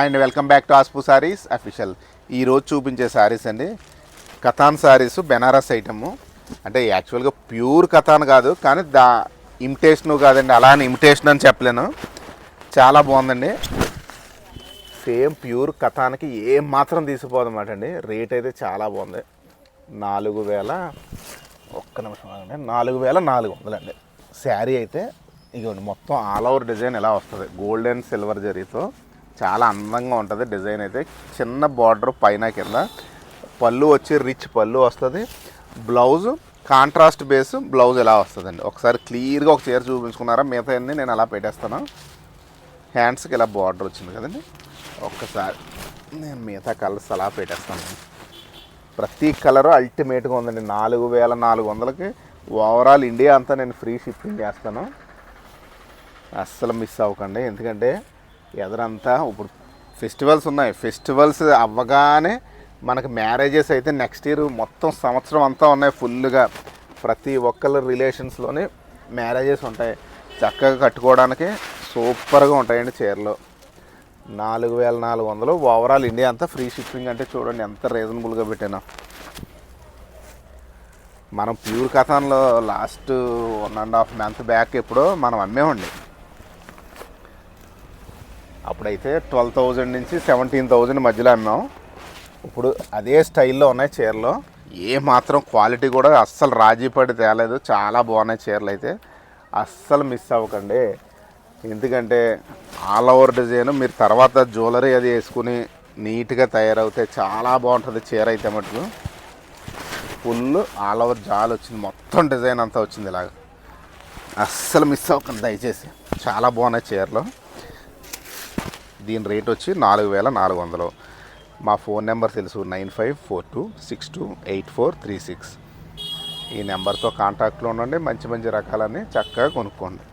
And welcome back to Aspu sarees official. ఈరోజు చూపించే సారీస్ అండి కథాన్ సారీస్, బెనారస్ ఐటము. అంటే యాక్చువల్గా ప్యూర్ కథాన్ కాదు, కానీ ఇమిటేషను కాదండి, అలా అని ఇమిటేషన్ అని చెప్పలేను. చాలా బాగుందండి. సేమ్ ప్యూర్ కథాన్కి ఏం మాత్రం తీసిపోదన్నమాట అండి. రేట్ అయితే చాలా బాగుంది. 4000 ఒక్క నిమిషం అండి, 4400 అండి శారీ అయితే. ఇదిగోండి, మొత్తం ఆల్ ఓవర్ డిజైన్ ఎలా వస్తుంది, గోల్డ్ అండ్ సిల్వర్ జరీతో చాలా అందంగా ఉంటుంది. డిజైన్ అయితే చిన్న బార్డర్ పైన కింద, పళ్ళు వచ్చి రిచ్ పళ్ళు వస్తుంది. బ్లౌజ్ కాంట్రాస్ట్ బేస్ బ్లౌజ్ ఎలా వస్తుందండి. ఒకసారి క్లియర్గా ఒక చీర చూపించుకున్నారా, మిగతా అన్ని నేను అలా పెట్టేస్తాను. హ్యాండ్స్కి ఇలా బార్డర్ వచ్చింది కదండి. ఒక్కసారి నేను మిగతా కలర్స్ అలా పెట్టేస్తాను. ప్రతి కలరు అల్టిమేట్గా ఉందండి. 4400కి ఓవరాల్ ఇండియా అంతా నేను ఫ్రీ షిప్పింగ్ చేస్తాను. అస్సలు మిస్ అవ్వకండి. ఎందుకంటే ఎదరంతా ఇప్పుడు ఫెస్టివల్స్ ఉన్నాయి. ఫెస్టివల్స్ అవ్వగానే మనకు మ్యారేజెస్ అయితే నెక్స్ట్ ఇయర్ మొత్తం సంవత్సరం అంతా ఉన్నాయి ఫుల్గా. ప్రతి ఒక్కళ్ళ రిలేషన్స్లోనే మ్యారేజెస్ ఉంటాయి. చక్కగా కట్టుకోవడానికి సూపర్గా ఉంటాయండి చీరలు. 4400 ఓవరాల్ ఇండియా అంతా ఫ్రీ షిప్పింగ్. అంటే చూడండి ఎంత రీజనబుల్గా పెట్టాను. మనం ప్యూర్ కథాన్లో లాస్ట్ 1.5 month బ్యాక్ ఎప్పుడో మనం అమ్మేమండి. అప్పుడైతే 12,000 నుంచి 17,000 మధ్యలో అమ్మాం. ఇప్పుడు అదే స్టైల్లో ఉన్నాయి చీరలు. ఏ మాత్రం క్వాలిటీ కూడా అస్సలు రాజీ పడి తేలేదు. చాలా బాగున్నాయి చీరలు అయితే. అస్సలు మిస్ అవ్వకండి. ఎందుకంటే ఆల్ ఓవర్ డిజైన్ మీరు తర్వాత జ్యువెలరీ అది వేసుకుని నీట్గా తయారవుతే చాలా బాగుంటుంది చీర అయితే. మటుకు ఫుల్ ఆల్ ఓవర్ జాల్ వచ్చింది, మొత్తం డిజైన్ అంతా వచ్చింది ఇలాగ. అస్సలు మిస్ అవ్వకండి దయచేసి. చాలా బాగున్నాయి చీరలు. దీని రేట్ వచ్చి 4400. మా ఫోన్ నెంబర్ తెలుసు, 9542628436. ఈ నెంబర్తో కాంటాక్ట్లో ఉండండి. మంచి మంచి రకాలన్నీ చక్కగా కొనుక్కోండి.